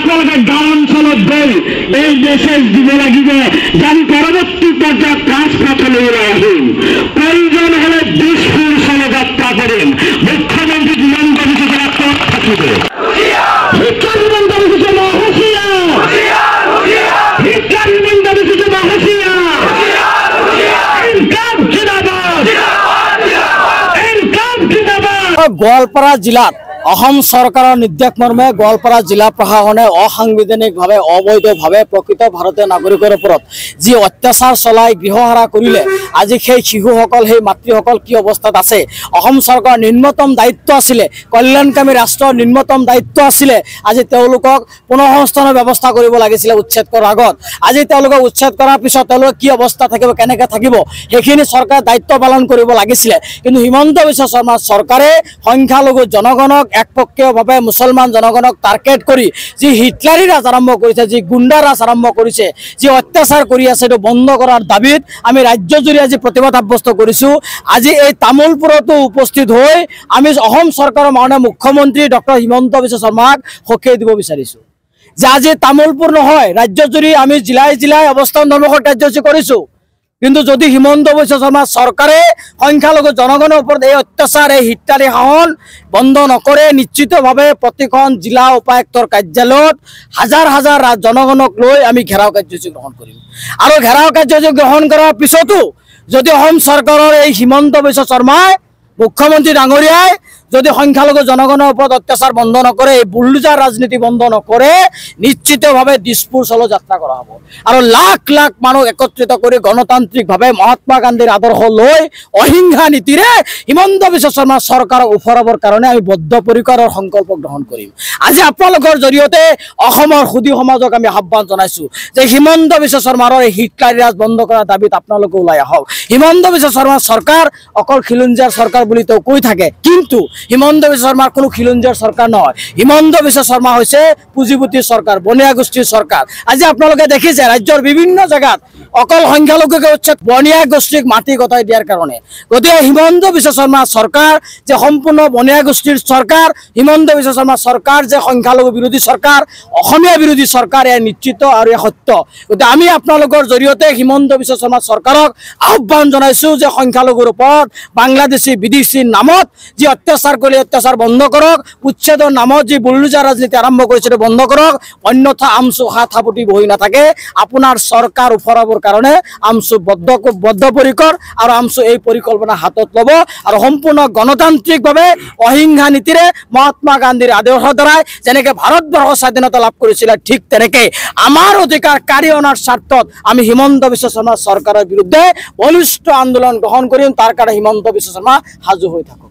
আপনাদের গাঁও অঞ্চলত গৈ এই মেসেজ দিব লাগিব যেন পরবর্তী পর্যায়ে ট্রান্সফার আহিম প্রয়োজন হলে দিশপুর চলে যাত্রা করেন মুখ্যমন্ত্রী হিমন্ত বিশ্ব শর্মা থাকিবে শিক্ষা হিমন্ত বিশ্ব শর্মা শিক্ষা হিমন্ত বিশ্ব শর্মা গোৱালপাৰা জিলাত অসম চৰকাৰৰ নিৰ্দেশ মৰ্মে গোৱালপাৰা জিলা প্ৰশাসনে অসাংবিধানিকভাৱে অবৈধভাৱে প্ৰকৃত ভাৰতীয় নাগৰিকৰ ওপৰত যি অত্যাচাৰ চলাই গৃহহাৰা কৰিলে আজি সেই শিশুসকল সেই মাতৃসকল কি অৱস্থাত আছে অসম চৰকাৰৰ নিম্নতম দায়িত্ব আছিলে কল্যাণকামী ৰাষ্ট্ৰৰ নিম্নতম দায়িত্ব আছিলে আজি তেওঁলোকক পুনঃসংস্থানৰ ব্যৱস্থা কৰিব লাগিছিলে উচ্ছেদ কৰাৰ আগত আজি তেওঁলোকক উচ্ছেদ কৰাৰ পিছত তেওঁলোকে কি অৱস্থা থাকিব কেনেকৈ থাকিব সেইখিনি চৰকাৰে দায়িত্ব পালন কৰিব লাগিছিলে কিন্তু হিমন্ত বিশ্ব শৰ্মাৰ চৰকাৰে সংখ্যালঘু জনগণক একপক্ষীয়ভাৱে মুছলমান জনগণক টাৰ্গেট কৰি যি হিটলাৰী ৰাজ আৰম্ভ কৰিছে যি গুণ্ডা ৰাজ আৰম্ভ কৰিছে যি অত্যাচাৰ কৰি আছে এইটো বন্ধ কৰাৰ দাবীত আমি ৰাজ্যজুৰি আজি প্ৰতিবাদ সাব্যস্ত কৰিছোঁ আজি এই তামোলপুৰতো উপস্থিত হৈ আমি অসম চৰকাৰৰ মাননীয় মুখ্যমন্ত্ৰী ডক্টৰ হিমন্ত বিশ্ব শৰ্মাক সকিয়াই দিব বিচাৰিছোঁ যে আজি তামোলপুৰ নহয় ৰাজ্যজুৰি আমি জিলাই জিলাই অৱস্থান ধৰ্মঘট কাৰ্যসূচী কৰিছোঁ কিন্তু যদি হিমন্ত বিশ্ব শৰ্মা চৰকাৰে সংখ্যালঘু জনগণৰ ওপৰত এই অত্যাচাৰ এই হিটলাৰী শাসন বন্ধ নকৰে নিশ্চিতভাৱে প্ৰতিখন জিলা উপায়ুক্তৰ কাৰ্যালয়ত হাজাৰ হাজাৰ জনগণক লৈ আমি ঘেৰাও কাৰ্যসূচী গ্ৰহণ কৰিম আৰু ঘেৰাও কাৰ্যসূচী গ্ৰহণ কৰাৰ পিছতো যদি অসম চৰকাৰৰ এই হিমন্ত বিশ্ব শৰ্মাই মুখ্যমন্ত্ৰী ডাঙৰীয়াই যদি সংখ্যালঘু জনগণৰ ওপৰত অত্যাচাৰ বন্ধ নকৰে এই বুলডোজাৰ ৰাজনীতি বন্ধ নকৰে নিশ্চিতভাৱে দিশপুৰ চলো যাত্ৰা কৰা হ'ব আৰু লাখ লাখ মানুহ একত্ৰিত কৰি গণতান্ত্ৰিকভাৱে মহাত্মা গান্ধীৰ আদৰ্শ লৈ অহিংসা নীতিৰে হিমন্ত বিশ্ব শৰ্মা চৰকাৰক উফৰাবৰ কাৰণে আমি বদ্ধপৰিকৰৰ সংকল্প গ্ৰহণ কৰিম আজি আপোনালোকৰ জৰিয়তে অসমৰ সুধী সমাজক আমি আহ্বান জনাইছোঁ যে হিমন্ত বিশ্ব শৰ্মাৰ এই হিটলাৰী ৰাজ বন্ধ কৰাৰ দাবীত আপোনালোকে ওলাই আহক হিমন্ত বিশ্ব শৰ্মাৰ চৰকাৰ অকল খিলঞ্জীয়াৰ চৰকাৰ বুলি তেওঁ কৈ থাকে কিন্তু হিমন্ত বিশ্ব শৰ্মাৰ কোনো খিলঞ্জীয়াৰ চৰকাৰ নহয় হিমন্ত বিশ্ব শৰ্মা হৈছে পুঁজিপতিৰ চৰকাৰ বনিয়া গোষ্ঠীৰ চৰকাৰ আজি আপোনালোকে দেখিছে ৰাজ্যৰ বিভিন্ন জেগাত অকল সংখ্যালঘুকে উচ্ছেদ বনিয়া গোষ্ঠীক মাটি গতাই দিয়াৰ কাৰণে গতিকে হিমন্ত বিশ্ব শৰ্মা চৰকাৰ যে সম্পূৰ্ণ বনিয়া গোষ্ঠীৰ চৰকাৰ হিমন্ত বিশ্ব শৰ্মা চৰকাৰ যে সংখ্যালঘু বিৰোধী চৰকাৰ অসমীয়া বিৰোধী চৰকাৰ এয়া নিশ্চিত আৰু এয়া সত্য গতিকে আমি আপোনালোকৰ জৰিয়তে হিমন্ত বিশ্ব শৰ্মা চৰকাৰক আহ্বান জনাইছোঁ যে সংখ্যালঘুৰ ওপৰত বাংলাদেশী বিদেশী নামত যি অত্যাচাৰ কৰি অত্যাচাৰ বন্ধ কৰক উচ্ছেদৰ নামত যি বুলডোজাৰ ৰাজনীতি আৰম্ভ কৰিছে বন্ধ কৰক অন্যথা আমচু হাত সাপতি বহি নাথাকে আপোনাৰ চৰকাৰ উফৰাবৰ কাৰণে আমচু বদ্ধপৰিকৰ আৰু আমচু এই পৰিকল্পনা হাতত ল'ব আৰু সম্পূৰ্ণ গণতান্ত্ৰিকভাৱে অহিংসা নীতিৰে মহাত্মা গান্ধীৰ আদৰ্শৰ দ্বাৰাই যেনেকৈ ভাৰতবৰ্ষৰ স্বাধীনতা লাভ কৰিছিলে ঠিক তেনেকৈ আমাৰ অধিকাৰ কাঢ়ি অনাৰ স্বাৰ্থত আমি হিমন্ত বিশ্ব শৰ্মা চৰকাৰৰ বিৰুদ্ধে বলিষ্ঠ আন্দোলন গ্ৰহণ কৰিম তাৰ কাৰণে হিমন্ত বিশ্ব শৰ্মা সাজু হৈ থাকক।